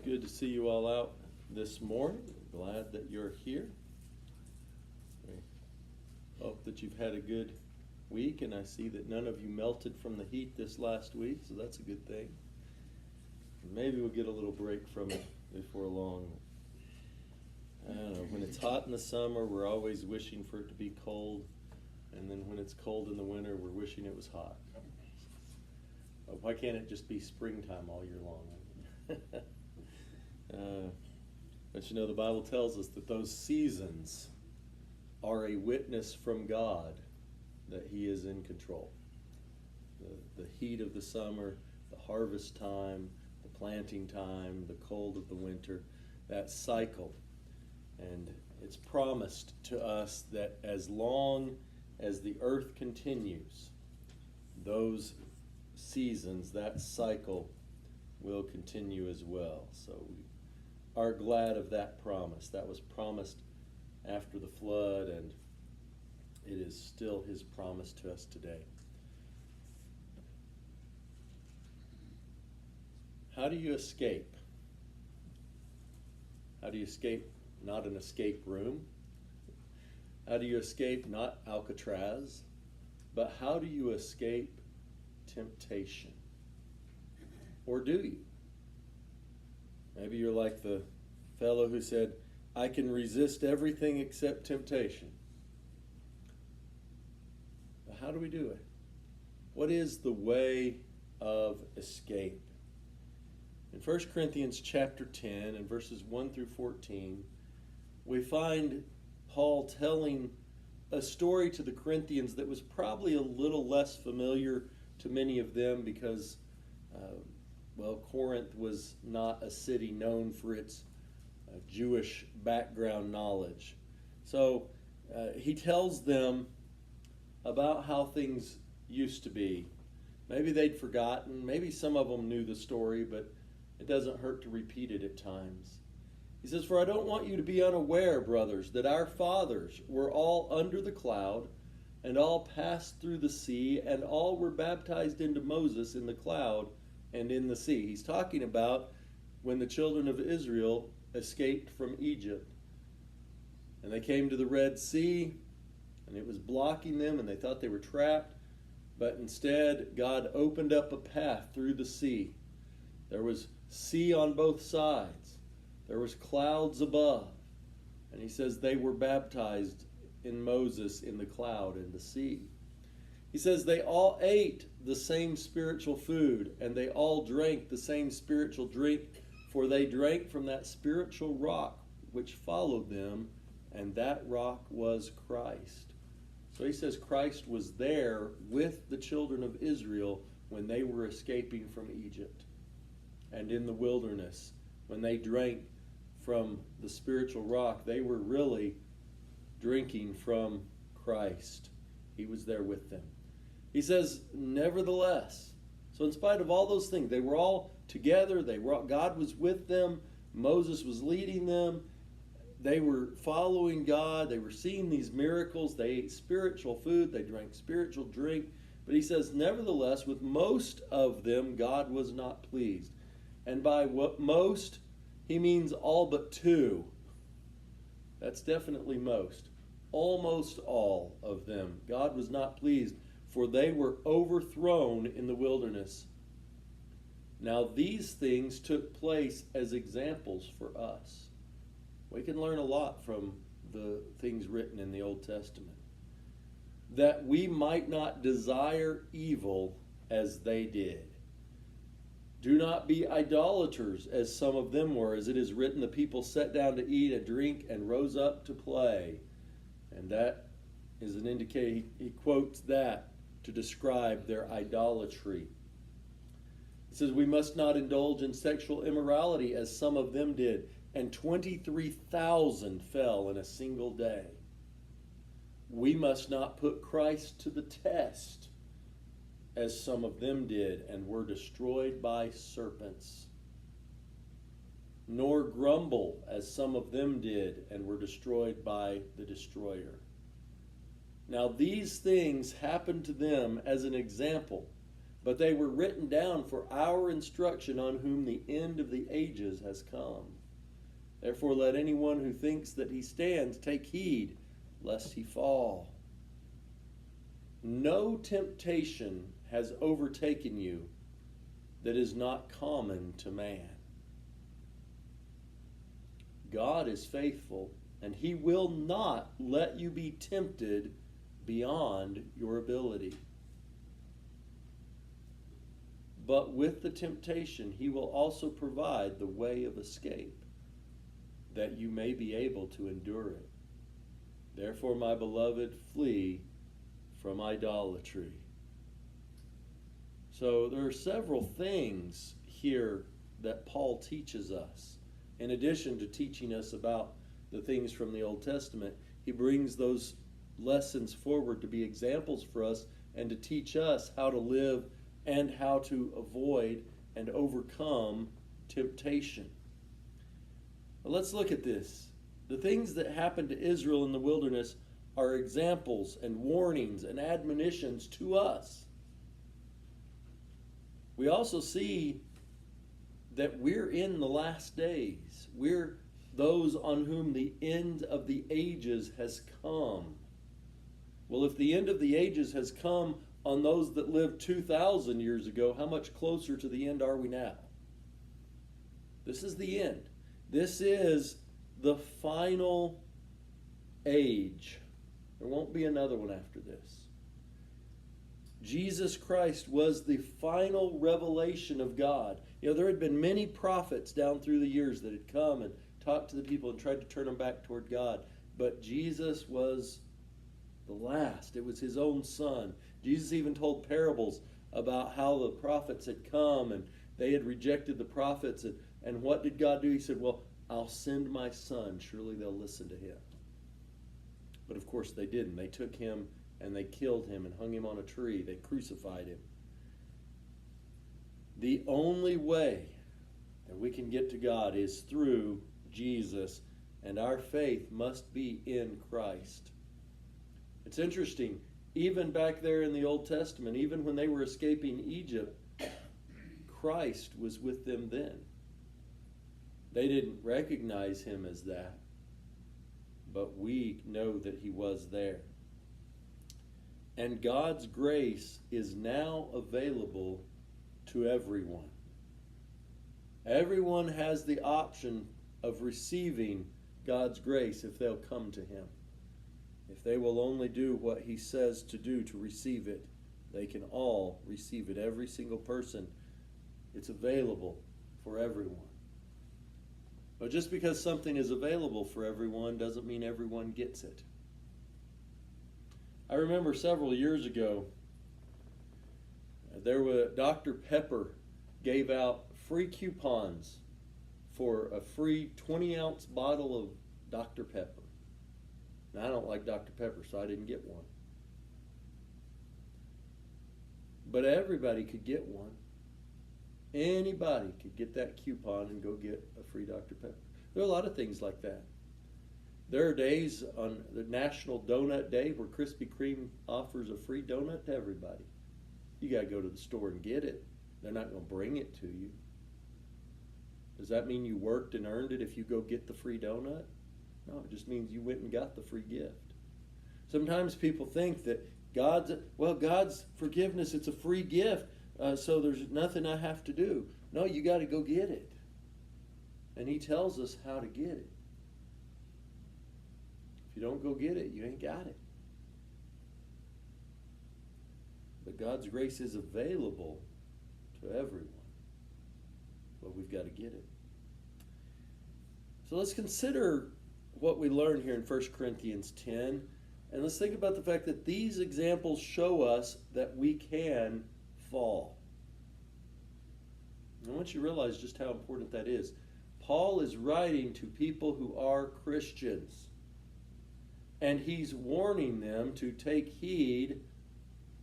good to see you all out this morning. Glad that you're here. I hope that you've had a good week, and I see that none of you melted from the heat this last week, so that's a good thing. Maybe we'll get a little break from it before long. I don't know, when it's hot in the summer, we're always wishing for it to be cold, and then when it's cold in the winter, we're wishing it was hot. Why can't it just be springtime all year long? But you know, the Bible tells us that those seasons are a witness from God that He is in control. The heat of the summer, the harvest time, the planting time, the cold of the winter, that cycle. And it's promised to us that as long as the earth continues, those seasons, that cycle will continue as well. So we are glad of that promise. That was promised after the flood, and it is still His promise to us today. How do you escape? How do you escape? Not an escape room. How do you escape? Not Alcatraz. But how do you escape temptation? Or do you? Maybe you're like the fellow who said, I can resist everything except temptation. But how do we do it? What is the way of escape? In 1 Corinthians chapter 10 and verses 1 through 14, we find Paul telling a story to the Corinthians that was probably a little less familiar to many of them because Corinth was not a city known for its Jewish background knowledge. So he tells them about how things used to be. Maybe they'd forgotten. Maybe some of them knew the story, but it doesn't hurt to repeat it at times. He says, For I don't want you to be unaware, brothers, that our fathers were all under the cloud, and all passed through the sea, and all were baptized into Moses in the cloud and in the sea. He's talking about when the children of Israel escaped from Egypt. And they came to the Red Sea, and it was blocking them, and they thought they were trapped. But instead, God opened up a path through the sea. There was sea on both sides. There was clouds above. And he says they were baptized in Moses in the cloud and the sea. He says they all ate the same spiritual food, and they all drank the same spiritual drink, for they drank from that spiritual rock which followed them, and that rock was Christ. So he says Christ was there with the children of Israel when they were escaping from Egypt. And in the wilderness, when they drank from the spiritual rock, they were really drinking from Christ. He was there with them. He says, nevertheless, so in spite of all those things, they were all together. God was with them. Moses was leading them. They were following God. They were seeing these miracles. They ate spiritual food. They drank spiritual drink. But he says, nevertheless, with most of them, God was not pleased. And by what most, he means all but two. That's definitely most. Almost all of them. God was not pleased, for they were overthrown in the wilderness. Now these things took place as examples for us. We can learn a lot from the things written in the Old Testament. That we might not desire evil as they did. Do not be idolaters, as some of them were. As it is written, the people sat down to eat and drink and rose up to play. And that is an indicator. He quotes that to describe their idolatry. It says, we must not indulge in sexual immorality, as some of them did. And 23,000 fell in a single day. We must not put Christ to the test, as some of them did, and were destroyed by serpents. Nor grumble, as some of them did, and were destroyed by the destroyer. Now these things happened to them as an example, but they were written down for our instruction, on whom the end of the ages has come. Therefore let anyone who thinks that he stands take heed, lest he fall. No temptation has overtaken you that is not common to man. God is faithful, and he will not let you be tempted beyond your ability. But with the temptation, he will also provide the way of escape, that you may be able to endure it. Therefore, my beloved, flee from idolatry. So there are several things here that Paul teaches us. In addition to teaching us about the things from the Old Testament, he brings those lessons forward to be examples for us and to teach us how to live and how to avoid and overcome temptation. Well, let's look at this. The things that happened to Israel in the wilderness are examples and warnings and admonitions to us. We also see that we're in the last days. We're those on whom the end of the ages has come. Well, if the end of the ages has come on those that lived 2,000 years ago, how much closer to the end are we now? This is the end. This is the final age. There won't be another one after this. Jesus Christ was the final revelation of God. You know, there had been many prophets down through the years that had come and talked to the people and tried to turn them back toward God. But Jesus was the last. It was his own son. Jesus even told parables about how the prophets had come and they had rejected the prophets. And what did God do? He said, well, I'll send my son. Surely they'll listen to him. But of course they didn't. They took him and they killed him and hung him on a tree. They crucified him. The only way that we can get to God is through Jesus, and our faith must be in Christ. It's interesting, even back there in the Old Testament, even when they were escaping Egypt, Christ was with them then. They didn't recognize him as that, but we know that he was there. And God's grace is now available to everyone. Everyone has the option of receiving God's grace if they'll come to him. If they will only do what he says to do to receive it, they can all receive it. Every single person. It's available for everyone. But just because something is available for everyone doesn't mean everyone gets it. I remember several years ago, Dr. Pepper gave out free coupons for a free 20-ounce bottle of Dr. Pepper. Now, I don't like Dr. Pepper, so I didn't get one. But everybody could get one. Anybody could get that coupon and go get a free Dr. Pepper. There are a lot of things like that. There are days on the National Donut Day where Krispy Kreme offers a free donut to everybody. You got to go to the store and get it. They're not going to bring it to you. Does that mean you worked and earned it if you go get the free donut? No, it just means you went and got the free gift. Sometimes people think that God's forgiveness, it's a free gift, so there's nothing I have to do. No, you got to go get it. And he tells us how to get it. If you don't go get it, you ain't got it. But God's grace is available to everyone. But we've got to get it. So let's consider what we learn here in 1 Corinthians 10. And let's think about the fact that these examples show us that we can fall. I want you to realize just how important that is. Paul is writing to people who are Christians. And he's warning them to take heed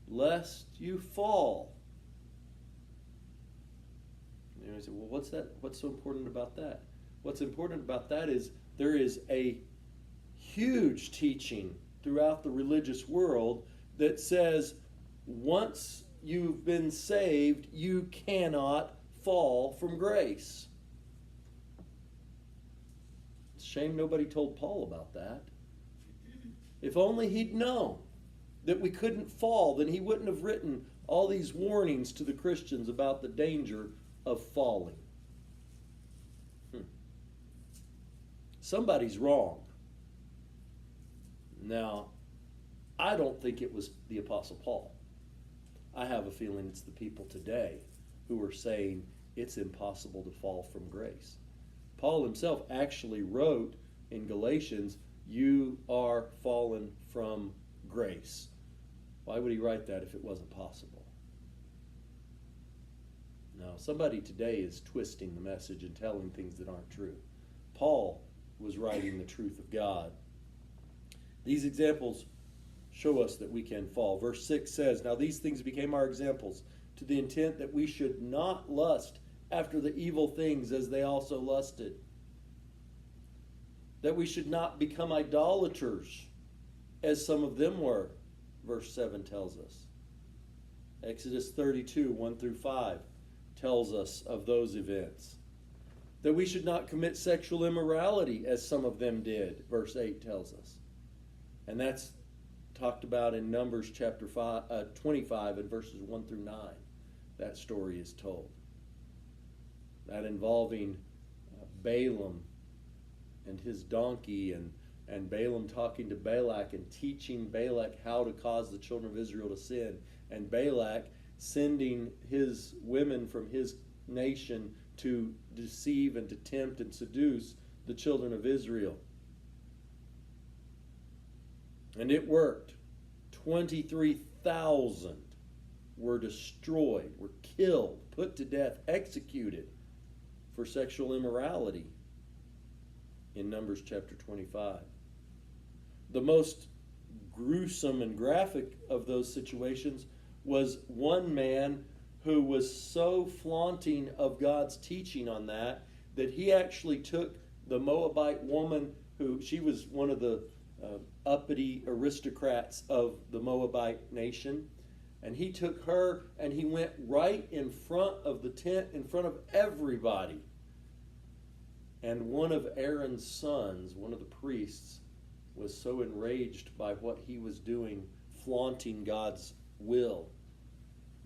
lest you fall. And you say, well, what's that? What's so important about that? What's important about that is there is a huge teaching throughout the religious world that says once you've been saved, you cannot fall from grace. It's a shame nobody told Paul about that. If only he'd known that we couldn't fall, then he wouldn't have written all these warnings to the Christians about the danger of falling. Somebody's wrong. Now, I don't think it was the Apostle Paul. I have a feeling it's the people today who are saying it's impossible to fall from grace. Paul himself actually wrote in Galatians, "You are fallen from grace." Why would he write that if it wasn't possible? No, somebody today is twisting the message and telling things that aren't true. Paul was writing the truth of God. These examples show us that we can fall. Verse 6 says, "Now these things became our examples, to the intent that we should not lust after the evil things as they also lusted. That we should not become idolaters, as some of them were," verse 7 tells us. Exodus 32, 1 through 5 tells us of those events. That we should not commit sexual immorality, as some of them did, verse 8 tells us. And that's talked about in Numbers chapter 25 and verses 1 through 9. That story is told. That involving Balaam and his donkey, and Balaam talking to Balak and teaching Balak how to cause the children of Israel to sin, and Balak sending his women from his nation to deceive and to tempt and seduce the children of Israel. And it worked. 23,000 were destroyed, were killed, put to death, executed for sexual immorality in Numbers chapter 25. The most gruesome and graphic of those situations was one man who was so flaunting of God's teaching on that he actually took the Moabite woman, who she was one of the uppity aristocrats of the Moabite nation, and he took her and he went right in front of the tent, in front of everybody. And one of Aaron's sons, one of the priests, was so enraged by what he was doing, flaunting God's will,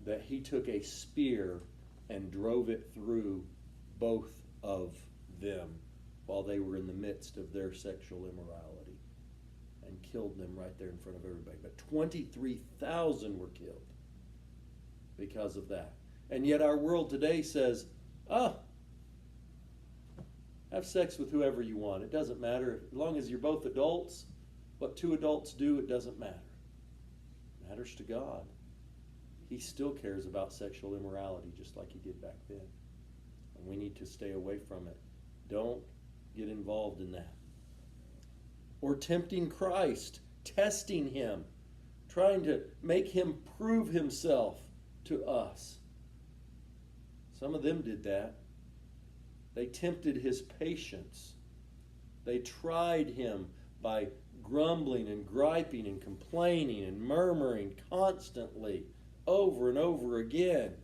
that he took a spear and drove it through both of them while they were in the midst of their sexual immorality, and killed them right there in front of everybody. But 23,000 were killed because of that. And yet our world today says, have sex with whoever you want. It doesn't matter. As long as you're both adults, what two adults do, it doesn't matter. It matters to God. He still cares about sexual immorality just like he did back then. And we need to stay away from it. Don't get involved in that. Or tempting Christ, testing him, trying to make him prove himself to us. Some of them did that. They tempted his patience. They tried him by grumbling and griping and complaining and murmuring constantly, over and over again.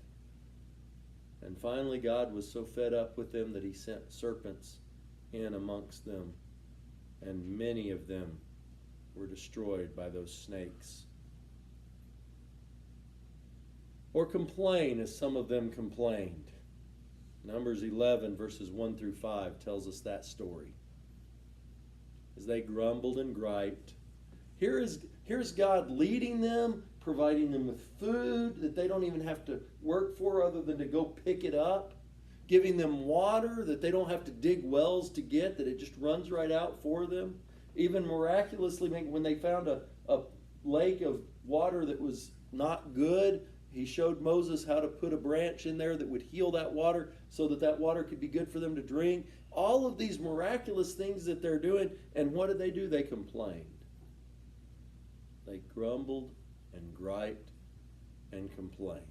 And finally, God was so fed up with them that he sent serpents in amongst them, and many of them were destroyed by those snakes. Or complain, as some of them complained. Numbers 11, verses 1 through 5 tells us that story. As they grumbled and griped, here's God leading them, providing them with food that they don't even have to work for other than to go pick it up, giving them water that they don't have to dig wells to get, that it just runs right out for them. Even miraculously, when they found a lake of water that was not good, he showed Moses how to put a branch in there that would heal that water so that that water could be good for them to drink. All of these miraculous things that they're doing, and what did they do? They complained. They grumbled and griped and complained.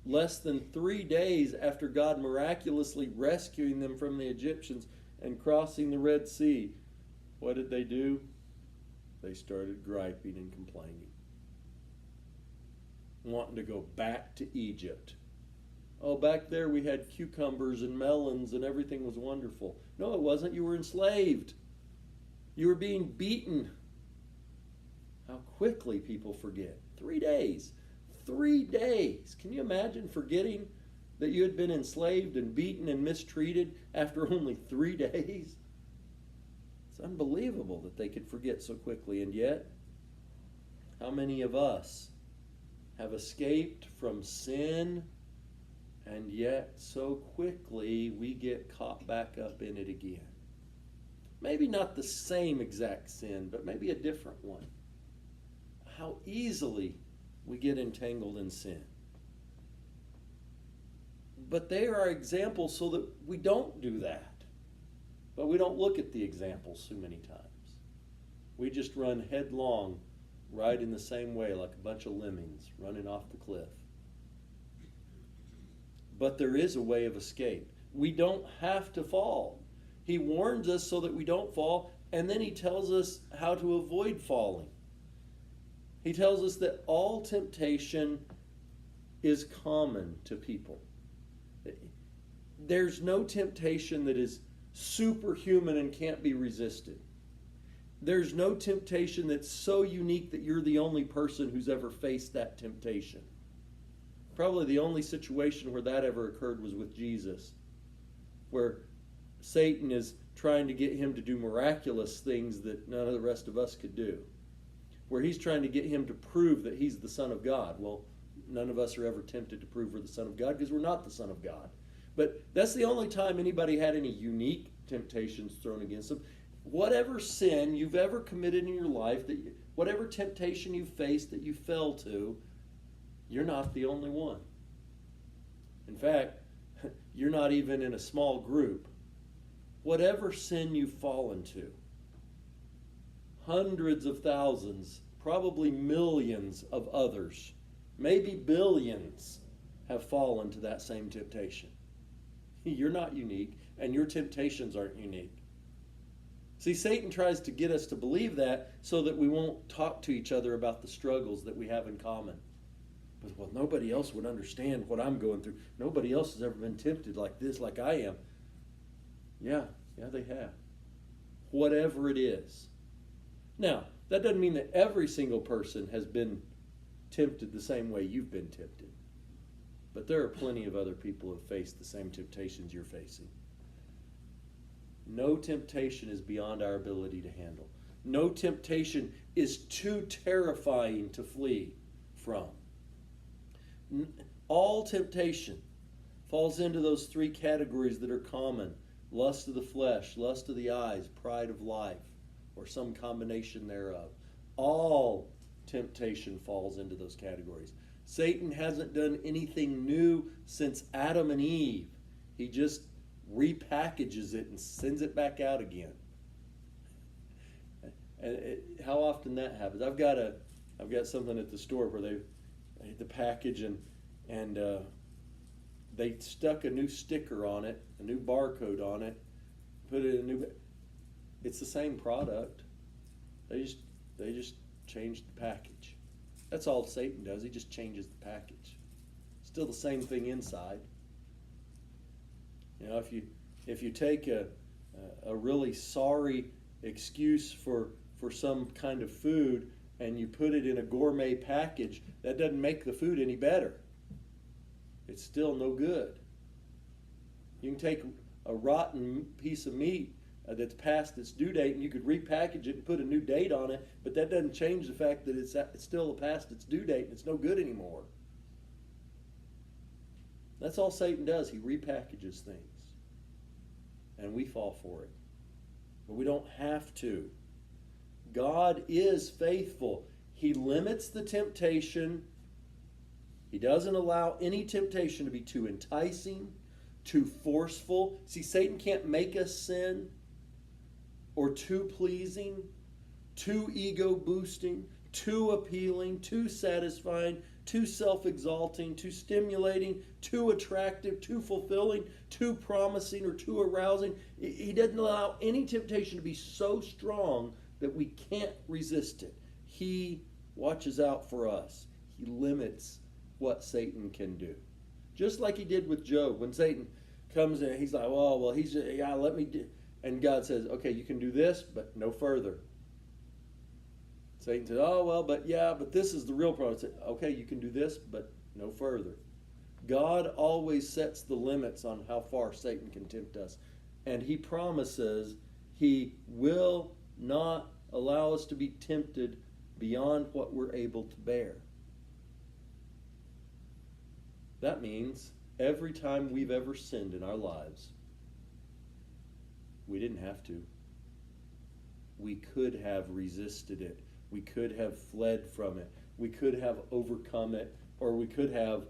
Less than 3 days after God miraculously rescuing them from the Egyptians and crossing the Red Sea, what did they do? They started griping and complaining. wanting to go back to Egypt. Oh, back there we had cucumbers and melons and everything was wonderful. No, it wasn't. You were enslaved. You were being beaten. How quickly people forget. 3 days. 3 days. Can you imagine forgetting that you had been enslaved and beaten and mistreated after only 3 days? It's unbelievable that they could forget so quickly. And yet, how many of us have escaped from sin, and yet so quickly we get caught back up in it again? Maybe not the same exact sin, but maybe a different one. How easily we get entangled in sin. But they are examples so that we don't do that. But we don't look at the examples so many times. We just run headlong right in the same way, like a bunch of lemmings running off the cliff. But there is a way of escape. We don't have to fall. He warns us so that we don't fall, and then he tells us how to avoid falling. He tells us that all temptation is common to people. There's no temptation that is superhuman and can't be resisted. There's no temptation that's so unique that you're the only person who's ever faced that temptation. Probably the only situation where that ever occurred was with Jesus, where Satan is trying to get him to do miraculous things that none of the rest of us could do, where he's trying to get him to prove that he's the Son of God. Well, none of us are ever tempted to prove we're the Son of God because we're not the Son of God. But that's the only time anybody had any unique temptations thrown against them. Whatever sin you've ever committed in your life, whatever temptation you faced that you fell to, you're not the only one. In fact, you're not even in a small group. Whatever sin you've fallen to, hundreds of thousands, probably millions of others, maybe billions, have fallen to that same temptation. You're not unique, and your temptations aren't unique. See, Satan tries to get us to believe that so that we won't talk to each other about the struggles that we have in common. But, well, nobody else would understand what I'm going through. Nobody else has ever been tempted like this, like I am. Yeah, they have. Whatever it is. Now, that doesn't mean that every single person has been tempted the same way you've been tempted. But there are plenty of other people who have faced the same temptations you're facing. No temptation is beyond our ability to handle. No temptation is too terrifying to flee from. All temptation falls into those 3 categories that are common: lust of the flesh, lust of the eyes, pride of life, or some combination thereof. All temptation falls into those categories. Satan hasn't done anything new since Adam and Eve. He just repackages it and sends it back out again. And how often that happens? I've got something at the store where they hit the package and they stuck a new sticker on it, a new barcode on it, put it in a new. It's the same product. They just changed the package. That's all Satan does. He just changes the package. Still the same thing inside. You know, if you take a really sorry excuse for some kind of food and you put it in a gourmet package, that doesn't make the food any better. It's still no good. You can take a rotten piece of meat that's past its due date and you could repackage it and put a new date on it, but that doesn't change the fact that it's still past its due date and it's no good anymore. That's all Satan does. He repackages things. And we fall for it. But we don't have to. God is faithful. He limits the temptation. He doesn't allow any temptation to be too enticing, too forceful. See, Satan can't make us sin, or too pleasing, too ego-boosting, too appealing, too satisfying, too self-exalting, too stimulating, too attractive, too fulfilling, too promising, or too arousing. He doesn't allow any temptation to be so strong that we can't resist it. He watches out for us. He limits what Satan can do. Just like he did with Job. When Satan comes in, he's like, oh, well, let me do. And God says, okay, you can do this, but no further. Satan says, oh, well, but this is the real problem. Said, okay, you can do this, but no further. God always sets the limits on how far Satan can tempt us. And he promises he will not allow us to be tempted beyond what we're able to bear. That means every time we've ever sinned in our lives, we didn't have to. We could have resisted it. We could have fled from it. We could have overcome it, or we could have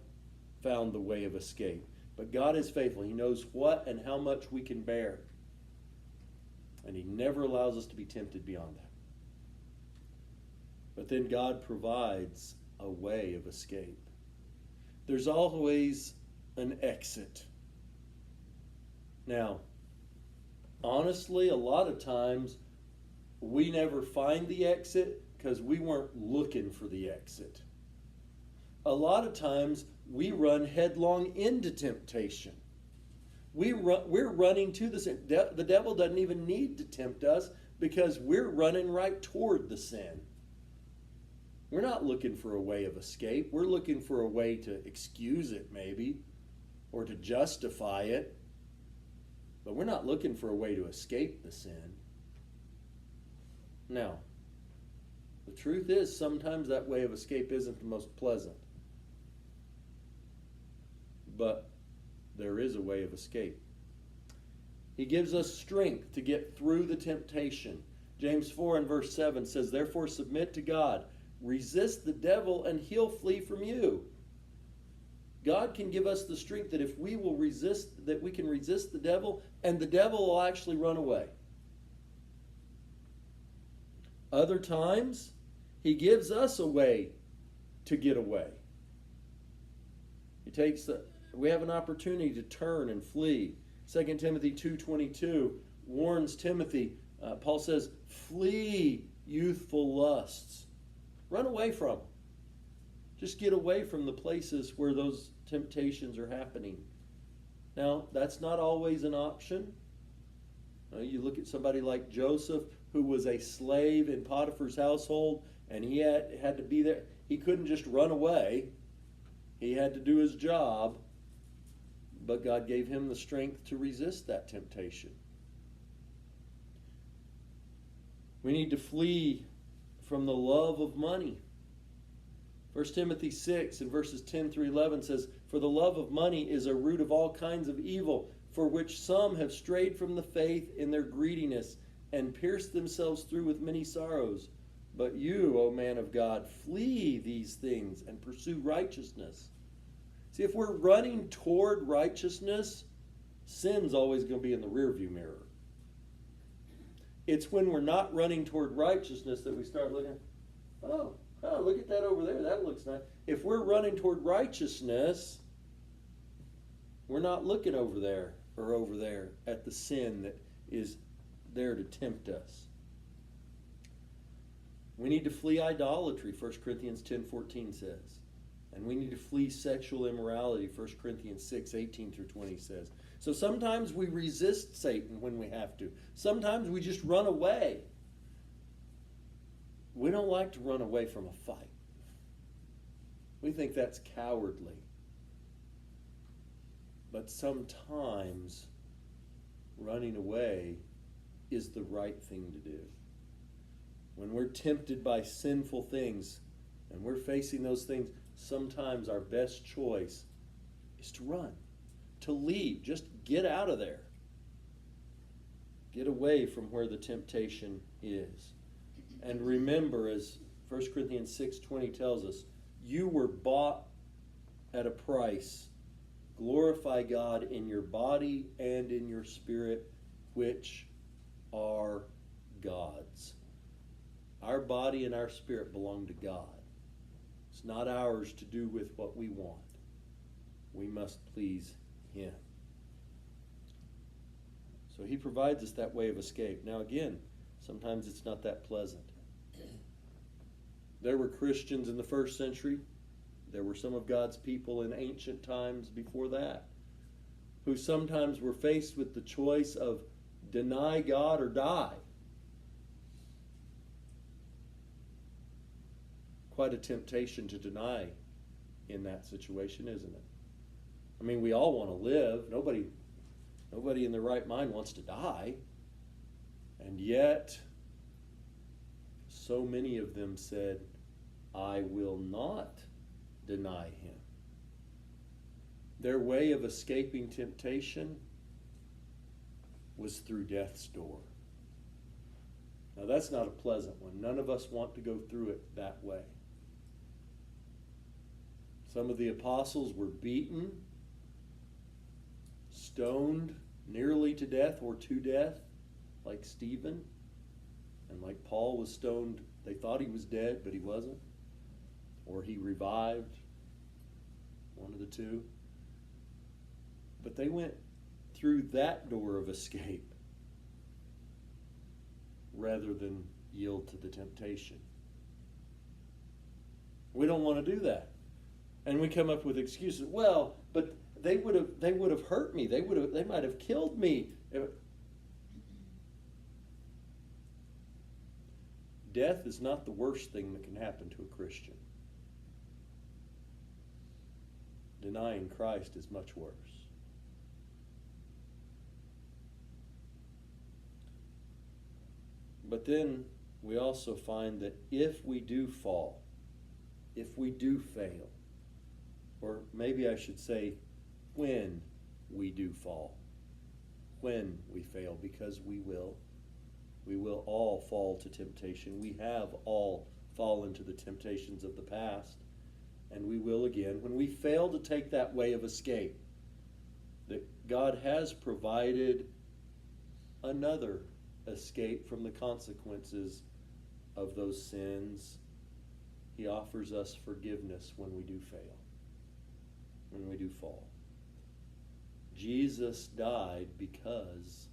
found the way of escape. But God is faithful. He knows what and how much we can bear. And he never allows us to be tempted beyond that. But then God provides a way of escape. There's always an exit. Now, honestly, a lot of times we never find the exit because we weren't looking for the exit. A lot of times we run headlong into temptation. We're running to the sin. The devil doesn't even need to tempt us because we're running right toward the sin. We're not looking for a way of escape. We're looking for a way to excuse it maybe, or to justify it. But we're not looking for a way to escape the sin. Now, the truth is sometimes that way of escape isn't the most pleasant. But there is a way of escape. He gives us strength to get through the temptation. James 4 and verse 7 says, therefore submit to God. Resist the devil and he'll flee from you. God can give us the strength that if we will resist, that we can resist the devil and the devil will actually run away. Other times, he gives us a way to get away. We have an opportunity to turn and flee. 2 Timothy 2:22 warns Timothy. Paul says, flee youthful lusts. Run away from them. Just get away from the places where those temptations are happening. Now, that's not always an option. You look at somebody like Joseph, who was a slave in Potiphar's household, and he had to be there. He couldn't just run away. He had to do his job, but God gave him the strength to resist that temptation. We need to flee from the love of money. 1 Timothy 6 and verses 10 through 11 says, for the love of money is a root of all kinds of evil, for which some have strayed from the faith in their greediness and pierced themselves through with many sorrows. But you, O man of God, flee these things and pursue righteousness. See, if we're running toward righteousness, sin's always going to be in the rearview mirror. It's when we're not running toward righteousness that we start looking, oh, look at that over there. That looks nice. If we're running toward righteousness, we're not looking over there or over there at the sin that is there to tempt us. We need to flee idolatry, 1 Corinthians 10:14 says. And we need to flee sexual immorality, 1 Corinthians 6:18 through 20 says. So sometimes we resist Satan when we have to. Sometimes we just run away. We don't like to run away from a fight. We think that's cowardly. But sometimes running away is the right thing to do. When we're tempted by sinful things and we're facing those things, sometimes our best choice is to run, to leave, just get out of there. Get away from where the temptation is. And remember, as 1 Corinthians 6:20 tells us, you were bought at a price. Glorify God in your body and in your spirit, which are God's. Our body and our spirit belong to God. It's not ours to do with what we want. We must please Him. So He provides us that way of escape. Now again, sometimes it's not that pleasant. There were Christians in the first century There were some of God's people in ancient times before that who sometimes were faced with the choice of deny God or die. Quite a temptation to deny in that situation, isn't it? I mean, we all want to live. Nobody in their right mind wants to die. And yet, so many of them said, I will not deny him. Their way of escaping temptation was through death's door. Now, that's not a pleasant one. None of us want to go through it that way. Some of the apostles were beaten, stoned nearly to death or to death, like Stephen. And like Paul was stoned, they thought he was dead, but he wasn't. Or he revived, one of the two. But they went through that door of escape rather than yield to the temptation. We don't want to do that. And we come up with excuses. Well, but they would have hurt me. They might have killed me. Death is not the worst thing that can happen to a Christian. Denying Christ is much worse. But then we also find that if we do fall, if we do fail, or maybe I should say, when we do fall, when we fail, because we will all fall to temptation. We have all fallen to the temptations of the past, and we will again. When we fail to take that way of escape, that God has provided another escape from the consequences of those sins. He offers us forgiveness when we do fail, when we do fall. Jesus died because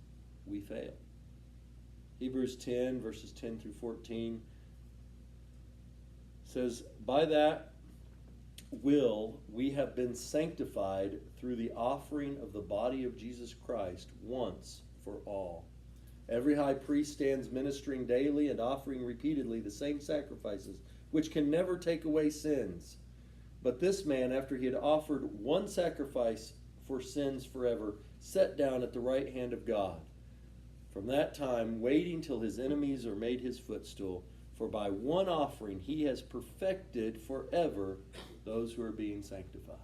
we fail. Hebrews 10, verses 10 through 14 says, by that will we have been sanctified through the offering of the body of Jesus Christ once for all. Every high priest stands ministering daily and offering repeatedly the same sacrifices, which can never take away sins. But this man, after he had offered one sacrifice for sins forever, sat down at the right hand of God. From that time, waiting till his enemies are made his footstool. For by one offering he has perfected forever those who are being sanctified.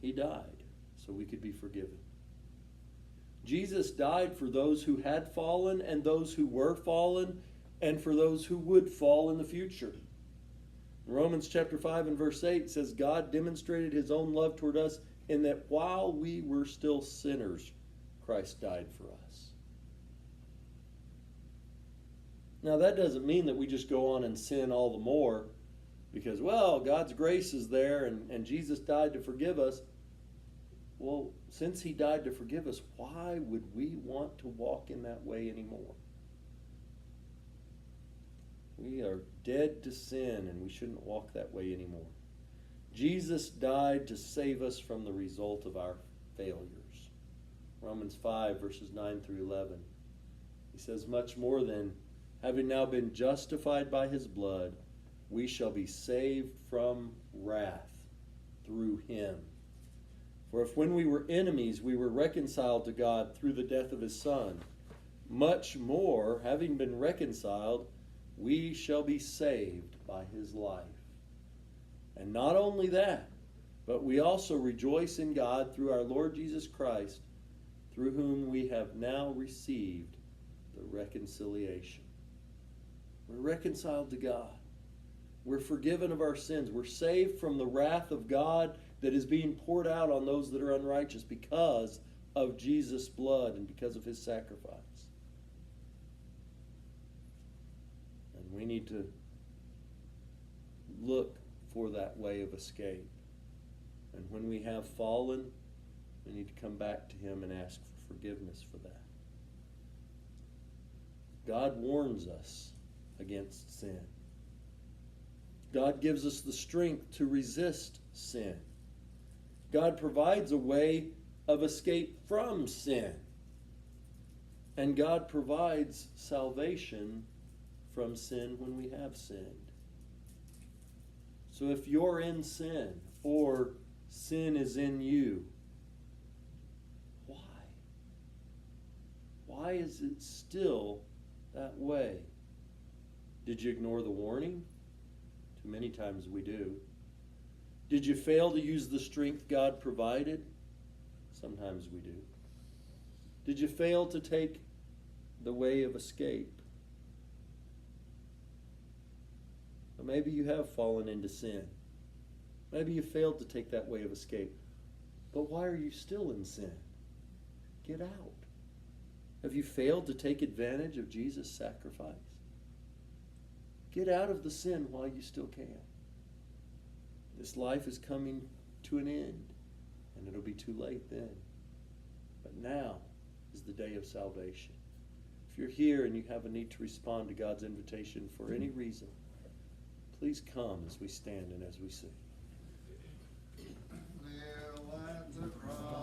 He died so we could be forgiven. Jesus died for those who had fallen and those who were fallen and for those who would fall in the future. In Romans chapter 5 and verse 8 says, God demonstrated his own love toward us in that while we were still sinners, Christ died for us. Now that doesn't mean that we just go on and sin all the more because, well, God's grace is there and Jesus died to forgive us. Well, since he died to forgive us, why would we want to walk in that way anymore? We are dead to sin and we shouldn't walk that way anymore. Jesus died to save us from the result of our failures. Romans 5, verses 9 through 11. He says, much more than having now been justified by his blood, we shall be saved from wrath through him. For if when we were enemies, we were reconciled to God through the death of his Son, much more, having been reconciled, we shall be saved by his life. And not only that, but we also rejoice in God through our Lord Jesus Christ, through whom we have now received the reconciliation. We're reconciled to God. We're forgiven of our sins. We're saved from the wrath of God that is being poured out on those that are unrighteous because of Jesus' blood and because of his sacrifice. And we need to look for that way of escape. And when we have fallen, we need to come back to him and ask for forgiveness for that. God warns us against sin. God gives us the strength to resist sin. God provides a way of escape from sin. And God provides salvation from sin when we have sinned. So if you're in sin, or sin is in you, why? Why is it still that way? Did you ignore the warning? Too many times we do. Did you fail to use the strength God provided? Sometimes we do. Did you fail to take the way of escape? Or maybe you have fallen into sin. Maybe you failed to take that way of escape. But why are you still in sin? Get out. Have you failed to take advantage of Jesus' sacrifice? Get out of the sin while you still can. This life is coming to an end, and it'll be too late then. But now is the day of salvation. If you're here and you have a need to respond to God's invitation for any reason, please come as we stand and as we sing. Nail at the cross.